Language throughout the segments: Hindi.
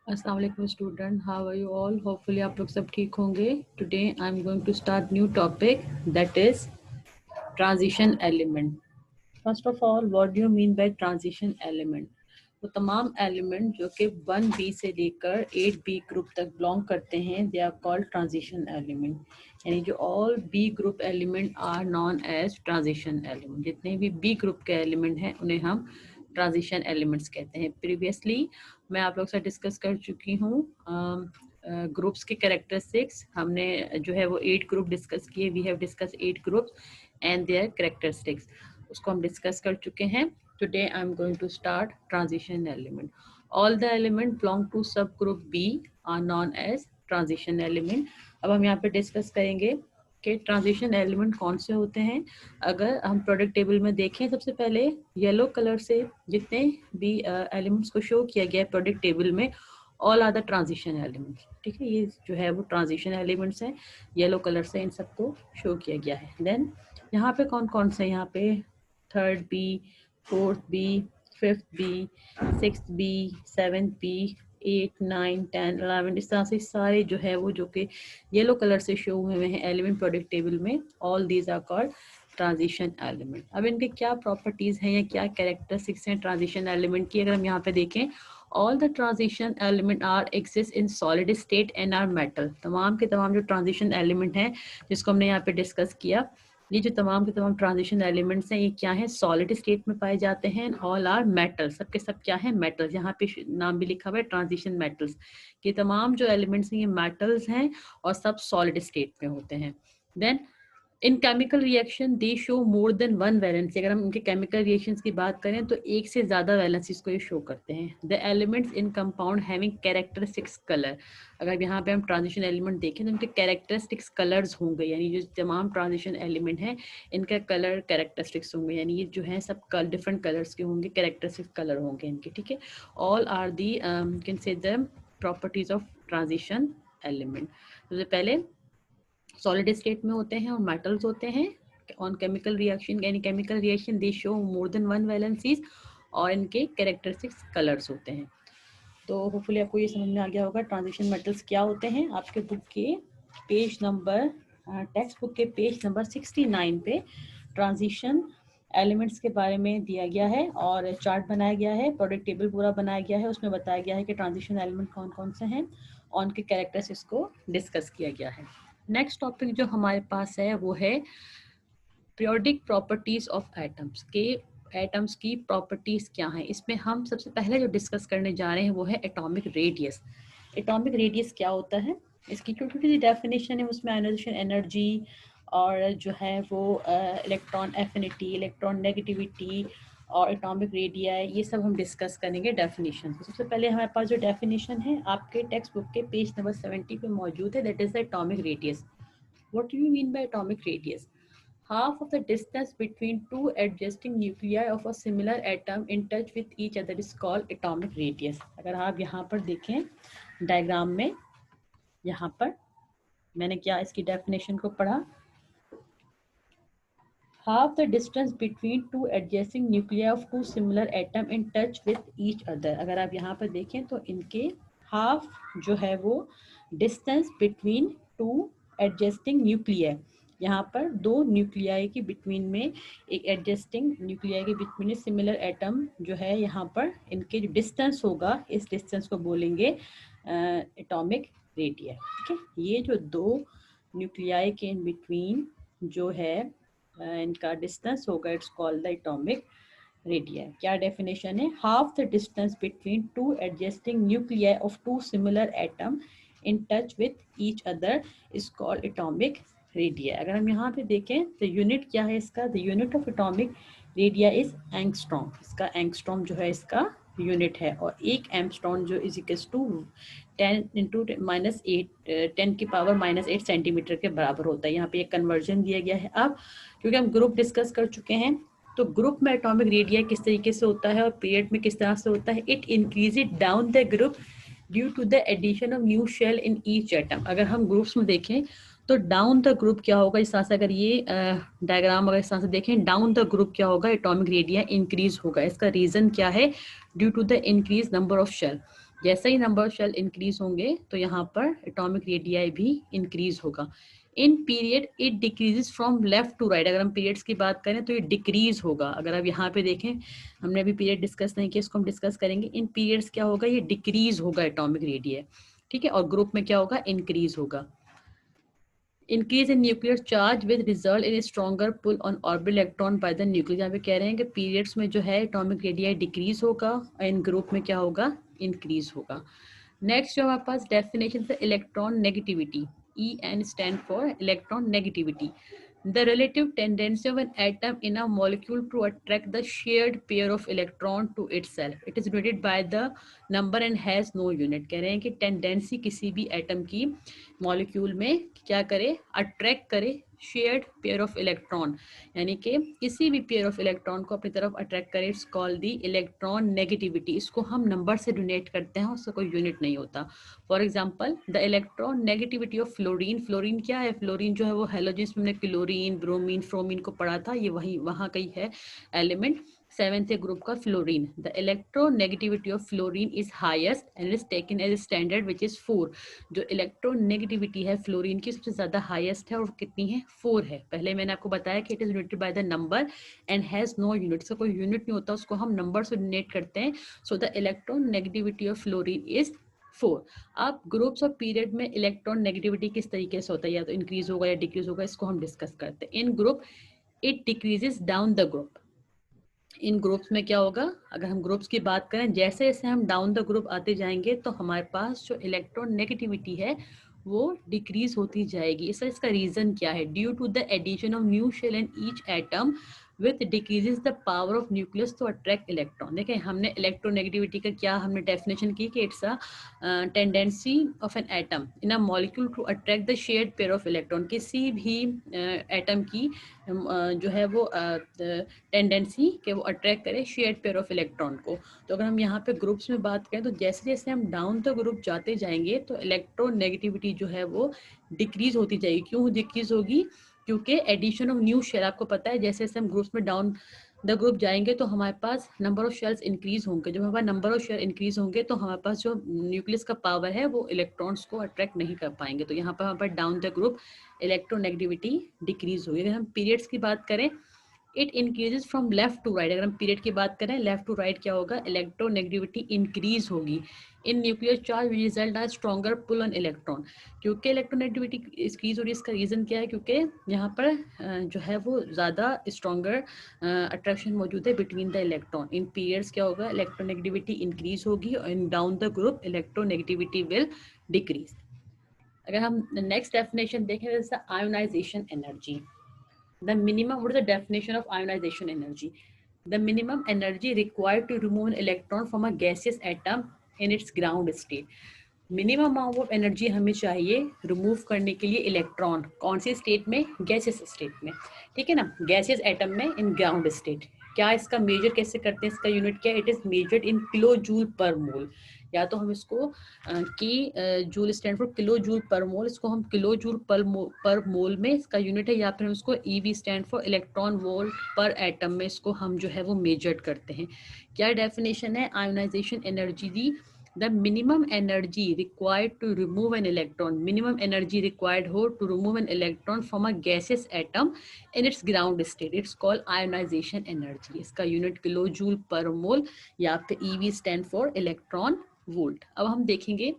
अस्सलाम वालेकुम student, how are you all? Hopefully आप लोग सब ठीक होंगे। Today I am going to start new topic that is transition element. First of all, what do you mean by transition element? वो तमाम एलिमेंट जो कि 1B से लेकर 8B ग्रुप तक बिलोंग करते हैं, they are called transition element. यानी जो all B group element are known as transition element. जितने भी बी ग्रुप के एलिमेंट हैं उन्हें हम ट्रांजिशन एलिमेंट्स कहते हैं। प्रीवियसली मैं आप लोग से डिस्कस कर चुकी हूँ ग्रुप्स के कैरेक्टरिस्टिक्स। हमने जो है वो 8 ग्रुप डिस्कस किए। We have discuss 8 groups and their characteristics, उसको हम डिस्कस कर चुके हैं। Today I am going to start transition element. All the element belong to subgroup B are known as transition element. अब हम यहाँ पे डिस्कस करेंगे कि ट्रांजिशन एलिमेंट कौन से होते हैं। अगर हम प्रोडक्ट टेबल में देखें, सबसे पहले येलो कलर से जितने भी एलिमेंट्स को शो किया गया है प्रोडक्ट टेबल में, all are the transition elements. ठीक है, ये जो है वो ट्रांजिशन एलिमेंट्स हैं, येलो कलर से इन सबको शो किया गया है। देन यहाँ पे कौन कौन से, यहाँ पे third B, fourth B, fifth B, sixth B, seventh B, 8, 9, 10, 11, इस तरह से सारे जो है वो जो कि येलो कलर से शो हुए हैं एलिमेंट प्रोडक्ट टेबल में, all these are called transition element. अब इनके क्या प्रॉपर्टीज हैं या क्या कैरेक्टरिस्टिक्स हैं ट्रांजिशन एलिमेंट की, अगर हम यहाँ पे देखें, all the transition element are exist in solid state and are metal. तमाम के तमाम जो ट्रांजिशन एलिमेंट हैं जिसको हमने यहाँ पे डिस्कस किया, ये जो तमाम के तमाम ट्रांजिशन एलिमेंट्स हैं, ये क्या है, सॉलिड स्टेट में पाए जाते हैं। ऑल आर मेटल, सब के सब क्या है, मेटल्स। यहाँ पे नाम भी लिखा हुआ है ट्रांजिशन मेटल्स। ये तमाम जो एलिमेंट्स हैं ये मेटल्स हैं और सब सॉलिड स्टेट में होते हैं। Then in chemical reaction they show more than one valency. अगर हम इनके केमिकल रिएक्शंस की बात करें तो एक से ज्यादा वैलेंसीज को ये शो करते हैं। The elements in compound having characteristics colour. अगर यहाँ पे हम ट्रांजिशन एलिमेंट देखें तो इनके कैरेक्टरिस्टिक्स कलर्स होंगे, यानी जो तमाम ट्रांजिशन एलिमेंट हैं इनका कलर कैरेक्टरिस्टिक्स होंगे, यानी ये जो है सब डिफरेंट कलर्स के होंगे, कैरेक्टरिस्टिक्स कलर होंगे इनके। ठीक है, all are the can say the properties of transition element. सबसे पहले सॉलिड स्टेट में होते हैं और मेटल्स होते हैं। ऑन केमिकल रिएक्शन, यानी chemical reaction they show more than one valencies, और इनके कैरेक्टरिस्टिक्स कलर्स होते हैं। तो होपफुली आपको ये समझ में आ गया होगा ट्रांजिशन मेटल्स क्या होते हैं। आपके बुक के पेज नंबर, टेक्स्ट बुक के पेज नंबर 69 पे ट्रांजिशन एलिमेंट्स के बारे में दिया गया है और चार्ट बनाया गया है, प्रोडक्ट टेबल पूरा बनाया गया है। उसमें बताया गया है कि ट्रांजिशन एलिमेंट कौन कौन से हैं और उनके कैरेक्टरिस्टिक्स को डिस्कस किया गया है। नेक्स्ट टॉपिक जो हमारे पास है वो है पीरियोडिक प्रॉपर्टीज ऑफ एटम्स के। एटम्स की प्रॉपर्टीज क्या हैं, इसमें हम सबसे पहले जो डिस्कस करने जा रहे हैं वो है एटॉमिक रेडियस। एटॉमिक रेडियस क्या होता है, इसकी छोटी छोटी डेफिनेशन है, उसमें आयोनाइजेशन एनर्जी और जो है वो इलेक्ट्रॉन एफिनिटी, इलेक्ट्रॉन नेगेटिविटी और एटॉमिक रेडियाई, ये सब हम डिस्कस करेंगे डेफिनेशन। तो सबसे पहले हमारे पास जो डेफिनेशन है आपके टेक्स्ट बुक के पेज नंबर 70 पे मौजूद है, that is the atomic radius. What do you mean bye atomic radius? Half of the distance between two adjacent nuclei of a similar atom in touch with each other is called atomic radius. अगर आप यहाँ पर देखें डायग्राम में, यहाँ पर मैंने क्या इसकी डेफिनेशन को पढ़ा, half the distance between two adjacent nuclei of two similar atom in touch with each other। अगर आप यहाँ पर देखें तो इनके half जो है वो distance between two adjacent nuclei, यहाँ पर दो न्यूक्लियाई के बिटवीन में, एक एडजस्टिंग न्यूक्लियाई के बिटवीन सिमिलर एटम जो है, यहाँ पर इनके जो डिस्टेंस होगा इस डिस्टेंस को बोलेंगे एटॉमिक रेडियस। ठीक है, ये जो दो न्यूक्लियाई के इन बिटवीन जो है इनका डिस्टेंस होगा, it's called the atomic radius. क्या डेफिनेशन है, half the distance between two adjusting nuclei of two similar atom in touch with each other is called atomic radii. अगर हम यहाँ पे देखें तो यूनिट क्या है इसका, the unit of atomic radii is angstrom. इसका एंगस्ट्रॉम जो है इसका यूनिट है, और एक एंगस्ट्रॉम जो इज इक्वल टू 10 इंटू -8 10 की पावर -8 सेंटीमीटर के बराबर होता है। यहाँ पे एक कन्वर्जन दिया गया है। अब क्योंकि हम ग्रुप डिस्कस कर चुके हैं तो ग्रुप में एटॉमिक रेडिया किस तरीके से होता है और पीरियड में किस तरह से होता है, it increase down the group due to the addition of new shell in each atom. अगर हम ग्रुप्स में देखें तो डाउन द ग्रुप क्या होगा, इस तरह से अगर ये डायग्राम अगर इस तरह से देखें, डाउन द ग्रुप क्या होगा, एटॉमिक रेडिया इंक्रीज होगा। इसका रीजन क्या है, due to the increase number of shell. जैसे ही नंबर ऑफ शेल इंक्रीज होंगे तो यहाँ पर एटॉमिक रेडियाई भी इंक्रीज होगा। In period it decreases from left to right. अगर हम पीरियड्स की बात करें तो ये डिक्रीज होगा। अगर आप यहाँ पे देखें, हमने अभी पीरियड डिस्कस नहीं किया, इसको हम डिस्कस करेंगे। इन पीरियड्स क्या होगा, ये डिक्रीज होगा एटॉमिक रेडियाई, ठीक है। और ग्रुप में क्या होगा, इंक्रीज होगा। Increase in nuclear charge with result in stronger pull on orbital electron by the nucleus. यहाँ पे कह रहे हैं कि पीरियड्स में जो है एटॉमिक रेडियाई डिक्रीज होगा और इन ग्रुप में क्या होगा, इंक्रीज होगा। नेक्स्ट जो हमारे पास डेफिनेशन है electron negativity. EN stand for electron negativity. The relative tendency of an atom in a molecule to attract the shared pair of electron to itself. It is denoted by the number and has no unit. कह रहे हैं कि टेंडेंसी किसी भी एटम की मॉलिक्यूल में क्या करे, अट्रैक्ट करे शेयर्ड पेयर ऑफ इलेक्ट्रॉन, यानी कि किसी भी पेयर ऑफ इलेक्ट्रॉन को अपनी तरफ अट्रैक्ट करे। It's called the electron negativity. इसको हम नंबर से डिनोट करते हैं, उसका कोई यूनिट नहीं होता। For example the electron negativity of fluorine. Fluorine क्या है, फ्लोरीन जो है वो हेलोजन, हमने क्लोरीन, ब्रोमीन, फ्रोमीन को पढ़ा था, ये वही वहाँ का ही है एलिमेंट, सेवेंथ ग्रुप का fluorine. The electronegativity of fluorine is highest and is taken as standard which is 4। जो इलेक्ट्रोनेगेटिविटी है फ्लोरीन की सबसे ज्यादा हाईएस्ट है और कितनी है, 4 है। पहले मैंने आपको बताया कि it is denoted by the number and has no unit. इसका कोई यूनिट नहीं होता, उसको हम नंबर से डिनोट करते हैं। So the electronegativity of fluorine is 4। अब ग्रुप्स ऑफ पीरियड में इलेक्ट्रॉन नेगेटिविटी किस तरीके से होता है, या तो इंक्रीज होगा या डिक्रीज होगा, इसको हम डिस्कस करते हैं। In group it decreases down the group. इन ग्रुप्स में क्या होगा, अगर हम ग्रुप्स की बात करें, जैसे जैसे हम डाउन द ग्रुप आते जाएंगे तो हमारे पास जो इलेक्ट्रॉन नेगेटिविटी है वो डिक्रीज होती जाएगी। इसका रीजन क्या है, due to the addition of new shell in each atom with decreases the power of nucleus to attract electron. देखें हमने इलेक्ट्रोनेगेटिविटी का क्या हमने डेफिनेशन की कि it's a tendency of an atom in a molecule to attract the shared pair of electron. किसी भी एटम की जो है वो टेंडेंसी कि वो अट्रैक्ट करे शेयर्ड पेयर ऑफ इलेक्ट्रॉन को। तो अगर हम यहाँ पे ग्रुप्स में बात करें तो जैसे जैसे हम डाउन द ग्रुप जाते जाएंगे तो इलेक्ट्रोनेगेटिविटी जो है वो डिक्रीज होती जाएगी। क्यों डिक्रीज होगी, क्योंकि एडिशन ऑफ न्यू शेल, आपको पता है जैसे जैसे हम ग्रुप्स में डाउन द ग्रुप जाएंगे तो हमारे पास नंबर ऑफ शेल्स इंक्रीज होंगे। जब हमारे नंबर ऑफ शेल इंक्रीज होंगे तो हमारे पास जो न्यूक्लियस का पावर है वो इलेक्ट्रॉन्स को अट्रैक्ट नहीं कर पाएंगे। तो यहाँ पर हमारे पास down the group electronegativity decrease होगी। अगर हम पीरियड्स की बात करें, it increases from left to right. अगर हम पीरियड की बात करें लेफ्ट टू राइट क्या होगा, इलेक्ट्रोनेगेटिविटी इंक्रीज होगी। In nuclear charge result are stronger pull on electron. क्योंकि इलेक्ट्रोनेगेटिविटी इंक्रीज हो रही है, इसका रीजन क्या है, क्योंकि यहाँ पर जो है वो ज़्यादा स्ट्रॉन्गर अट्रैक्शन मौजूद है between the electron. In periods क्या होगा, इलेक्ट्रोनेगेटिविटी इंक्रीज होगी और in down the group electronegativity will decrease. अगर हम नेक्स्ट डेफिनेशन देखें, जैसे ionization energy. The minimum, what is the definition of ionization energy? The minimum energy required to remove an electron from a gaseous atom in its ground state. Minimum amount of energy हमें चाहिए रिमूव करने के लिए इलेक्ट्रॉन, कौन सी स्टेट में, गैसियस स्टेट में, ठीक है ना, गैसियस एटम में इन ग्राउंड स्टेट। क्या इसका मेजर कैसे करते हैं, इसका यूनिट क्या है, it is measured in kilo joule per mole. या तो हम इसको K joule stand for kilo joule per mole, इसको हम किलो जूल पर मोल में इसका यूनिट है, या फिर हम इसको EV stand for electron volt पर एटम में इसको हम जो है वो मेजर्ड करते हैं। क्या डेफिनेशन है ionization energy the, the minimum energy required to remove an electron, minimum energy required ho to remove an electron from a gaseous atom in its ground state, it's called ionization energy। इसका unit kilo joule per mole या फिर EV stand for electron volt. अब हम देखेंगे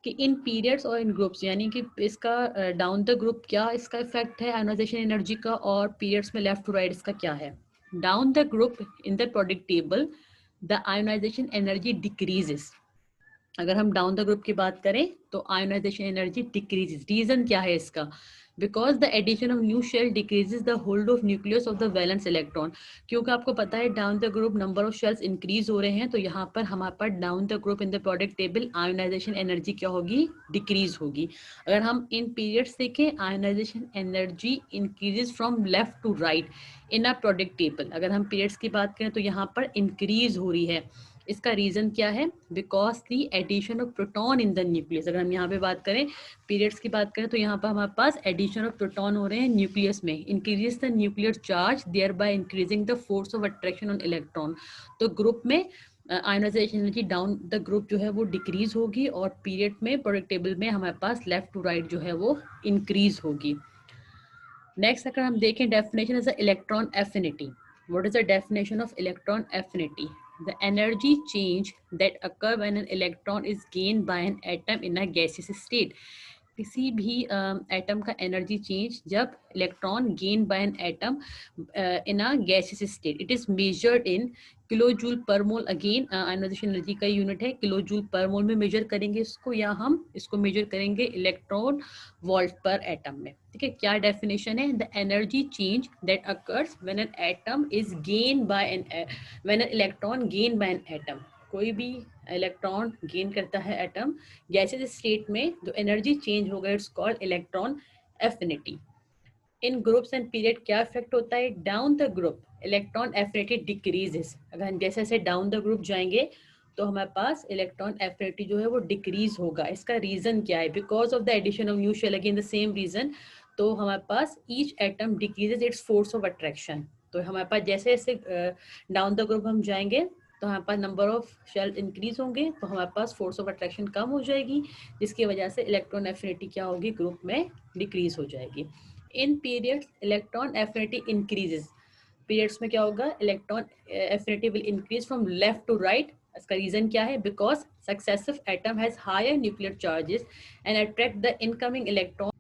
कि इन पीरियड्स और इन ग्रुप्स, यानी कि इसका डाउन द ग्रुप क्या इसका इफेक्ट है आयोनाइजेशन एनर्जी का, और पीरियड्स में लेफ्ट टू राइट इसका क्या है। Down the group in the product table the ionization energy decreases. अगर हम डाउन द ग्रुप की बात करें तो आयोनाइजेशन एनर्जी डिक्रीजेस। रीजन क्या है इसका, because the addition of new shell decreases the hold of nucleus of the valence electron. क्योंकि आपको पता है down the group number of shells increase हो रहे हैं, तो यहाँ पर हमारे पास down the group in the product table ionization energy क्या होगी, डिक्रीज होगी। अगर हम इन पीरियड्स देखें, ionization energy increases from left to right in a periodic table. अगर हम पीरियड्स की बात करें तो यहाँ पर इंक्रीज हो रही है। इसका रीजन क्या है, because the addition of proton in the nucleus. अगर हम यहाँ पे बात करें पीरियड्स की बात करें तो यहाँ पर हमारे पास एडिशन ऑफ प्रोटॉन हो रहे हैं न्यूक्लियस में, increases the nuclear charge thereby increasing the force of attraction on electron. तो ग्रुप में ionization energy down the group जो है वो डिक्रीज होगी और पीरियड में प्रोडक्ट टेबल में हमारे पास लेफ्ट टू राइट जो है वो इंक्रीज होगी. नेक्स्ट अगर हम देखें definition is electron affinity. What is the definition of electron affinity? The energy change that occur when an electron is gain by an atom in a gaseous state. किसी भी एटम का एनर्जी चेंज जब electron gain by an atom in a gaseous state, it is measured in kilo joule per mole. Again ionization energy का यूनिट है किलो जूल पर मोल में मेजर करेंगे इसको, या हम इसको मेजर करेंगे इलेक्ट्रॉन वोल्ट पर एटम में. ठीक है, क्या डेफिनेशन है? The energy change that occurs when an atom is gain by an when an electron gain by an atom. कोई भी इलेक्ट्रॉन गेन करता है एटम गैसियस स्टेट में, जो एनर्जी चेंज होगा it's called electron affinity. In groups and period क्या इफेक्ट होता है? Down the group electron affinity decreases. अगर हम जैसे जैसे डाउन द ग्रुप जाएंगे तो हमारे पास इलेक्ट्रॉन एफिनिटी जो है वो डिक्रीज होगा. इसका रीजन क्या है? Because of the addition of new shell, again the same reason. तो हमारे पास each atom decreases its force of attraction. तो हमारे पास जैसे जैसे डाउन द ग्रुप हम जाएंगे तो हमारे पास नंबर ऑफ शेल इंक्रीज होंगे, तो हमारे पास फोर्स ऑफ अट्रैक्शन कम हो जाएगी, जिसकी वजह से इलेक्ट्रॉन एफिनिटी क्या होगी? ग्रुप में डिक्रीज हो जाएगी. In periods electron affinity increases. Periods में क्या होगा? Electron affinity will increase from left to right. इसका रीजन क्या है? Because successive atom has higher nuclear charges and attract the incoming electron